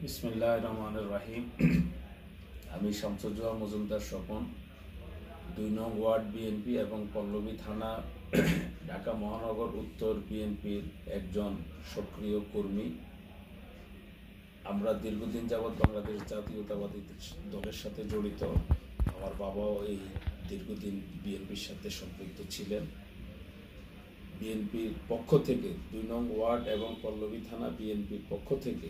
বিসমিল্লাহির রহমানির রহিম। আমি শামসুজ্জোহা মজুমদার স্বপন, ২ নং ওয়ার্ড বিএনপি এবং পল্লবী থানা ঢাকা মহানগর উত্তর বিএনপির একজন সক্রিয় কর্মী। আমরা দীর্ঘদিন যাবৎ বাংলাদেশ জাতীয়তাবাদী দলের সাথে জড়িত। আমার বাবাও এই দীর্ঘদিন বিএনপির সাথে সম্পৃক্ত ছিলেন। বিএনপির পক্ষ থেকে ২ নং ওয়ার্ড এবং পল্লবী থানা বিএনপির পক্ষ থেকে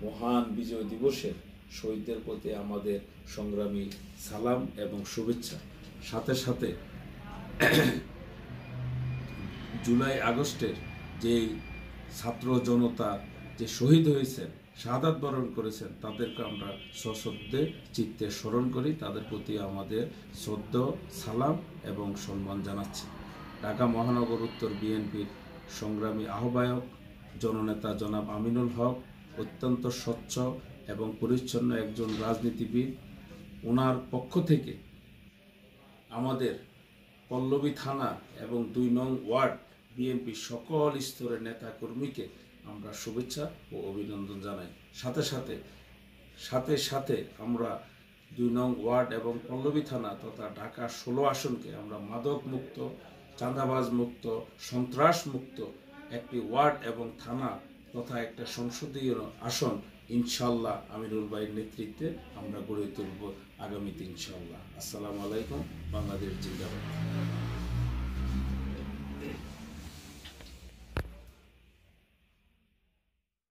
মহান বিজয় দিবসের শহীদদের প্রতি আমাদের সংগ্রামী সালাম এবং শুভেচ্ছা। সাথে সাথে জুলাই আগস্টের যেই ছাত্র জনতা যে শহীদ হয়েছেন, শাহাদাত বরণ করেছেন, তাদেরকে আমরা সশ্রদ্ধে চিত্তে স্মরণ করি। তাদের প্রতি আমাদের শ্রদ্ধা, সালাম এবং সম্মান জানাচ্ছি। ঢাকা মহানগর উত্তর বিএনপির সংগ্রামী আহ্বায়ক জননেতা জনাব আমিনুল হক অত্যন্ত স্বচ্ছ এবং পরিচ্ছন্ন একজন রাজনীতিবিদ। ওনার পক্ষ থেকে আমাদের পল্লবী থানা এবং ২ নং ওয়ার্ড বিএনপির সকল স্তরের নেতাকর্মীকে আমরা শুভেচ্ছা ও অভিনন্দন জানাই। সাথে সাথে আমরা ২ নং ওয়ার্ড এবং পল্লবী থানা তথা ঢাকা ১৬ আসনকে আমরা মাদক মুক্ত, চাঁদাবাজ মুক্ত, সন্ত্রাস মুক্ত একটি ওয়ার্ড এবং থানা তথা একটা সংসদীয় আসন ইনশাল্লাহ আমিনুল ভাইয়ের নেতৃত্বে আমরা গড়ে তুলব আগামীতে ইনশাল্লাহ। আসসালামু আলাইকুম। বাংলাদেশ জিন্দাবাদ।